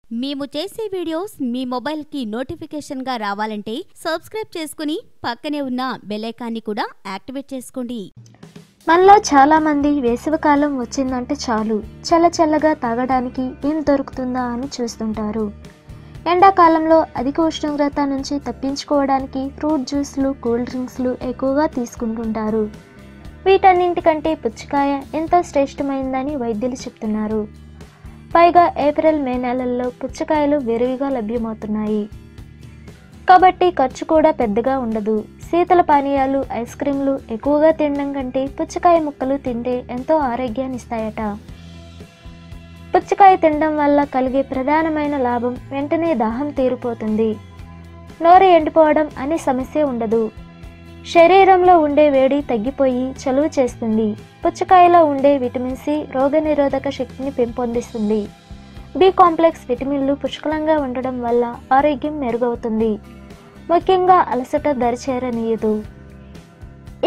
మేము చేసే వీడియోస్ మీ మొబైల్కి నోటిఫికేషన్గా రావాలంటే సబ్స్క్రైబ్ చేసుకుని పక్కనే ఉన్న బెల్ ఐకాన్ని కూడా యాక్టివేట్ చేసుకోండి. మనలో చాలామంది వేసవికాలం వచ్చిందంటే చాలు చల్లచల్లగా తాగడానికి ఏం దొరుకుతుందా అని చూస్తుంటారు. ఎండాకాలంలో అధిక ఉష్ణోగ్రత నుంచి తప్పించుకోవడానికి ఫ్రూట్ జ్యూస్లు, కూల్ డ్రింక్స్లు ఎక్కువగా తీసుకుంటుంటారు. వీటన్నింటికంటే పుచ్చకాయ ఎంతో శ్రేష్టమైందని వైద్యులు చెప్తున్నారు. పైగా ఏప్రిల్, మే నెలల్లో పుచ్చకాయలు విరివిగా లభ్యమవుతున్నాయి కాబట్టి ఖర్చు కూడా పెద్దగా ఉండదు. శీతల పానీయాలు, ఐస్ క్రీంలు ఎక్కువగా తినడం కంటే పుచ్చకాయ ముక్కలు తింటే ఎంతో ఆరోగ్యాన్ని ఇస్తాయట. పుచ్చకాయ తినడం వల్ల కలిగే ప్రధానమైన లాభం వెంటనే దాహం తీరిపోతుంది, నోరు ఎండిపోవడం అనే సమస్య ఉండదు. శరీరంలో ఉండే వేడి తగ్గిపోయి చలువ చేస్తుంది. పుచ్చకాయలో ఉండే విటమిన్ సి రోగనిరోధక శక్తిని పెంపొందిస్తుంది. బి కాంప్లెక్స్ విటమిన్లు పుష్కలంగా ఉండడం వల్ల ఆరోగ్యం మెరుగవుతుంది. ముఖ్యంగా అలసట దరిచేరనీయదు.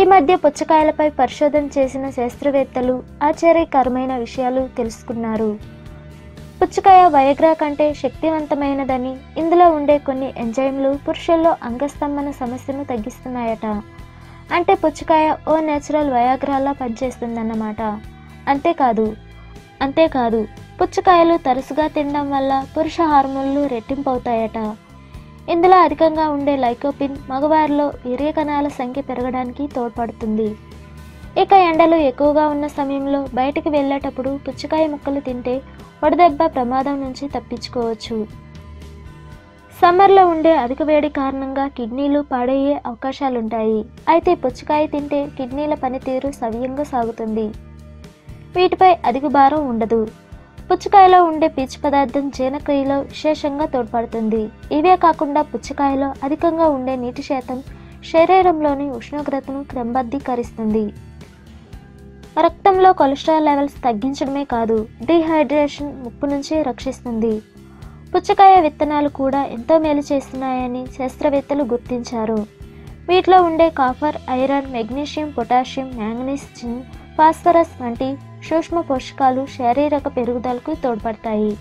ఈ మధ్య పుచ్చకాయలపై పరిశోధన చేసిన శాస్త్రవేత్తలు ఆశ్చర్యకరమైన విషయాలు తెలుసుకున్నారు. పుచ్చకాయ వయగ్రా కంటే శక్తివంతమైనదని, ఇందులో ఉండే కొన్ని ఎంజైమ్లు పురుషుల్లో అంగస్తంభన సమస్యను తగ్గిస్తున్నాయట. అంటే పుచ్చకాయ ఓ నేచురల్ వయాగ్రాలా పనిచేస్తుందన్నమాట. అంతేకాదు పుచ్చకాయలు తరచుగా తినడం వల్ల పురుష హార్మోన్లు రెట్టింపవుతాయట. ఇందులో అధికంగా ఉండే లైకోపిన్ మగవారిలో వీర్యకణాల సంఖ్య పెరగడానికి తోడ్పడుతుంది. ఇక ఎండలు ఎక్కువగా ఉన్న సమయంలో బయటికి వెళ్ళేటప్పుడు పుచ్చకాయ ముక్కలు తింటే వడదెబ్బ ప్రమాదం నుంచి తప్పించుకోవచ్చు. సమ్మర్లో ఉండే అధిక వేడి కారణంగా కిడ్నీలు పాడయ్యే అవకాశాలుంటాయి. అయితే పుచ్చకాయ తింటే కిడ్నీల పనితీరు సవ్యంగా సాగుతుంది. వీటిపై అధిక భారం ఉండదు. పుచ్చకాయలో ఉండే పీచు పదార్థం జీర్ణక్రియలో విశేషంగా తోడ్పడుతుంది. ఇవే కాకుండా పుచ్చకాయలో అధికంగా ఉండే నీటి శాతం శరీరంలోని ఉష్ణోగ్రతను క్రమబద్ధీకరిస్తుంది. రక్తంలో కొలెస్ట్రాల్ లెవెల్స్ తగ్గించడమే కాదు, డీహైడ్రేషన్ ముప్పు నుంచి రక్షిస్తుంది. పుచ్చకాయ విత్తనాలు కూడా ఎంతో మేలు చేస్తున్నాయని శాస్త్రవేత్తలు గుర్తించారు. వీటిలో ఉండే copper, iron, magnesium, potassium, manganese, zinc, phosphorus వంటి సూక్ష్మ పోషకాలు శారీరక పెరుగుదలకు తోడ్పడతాయి.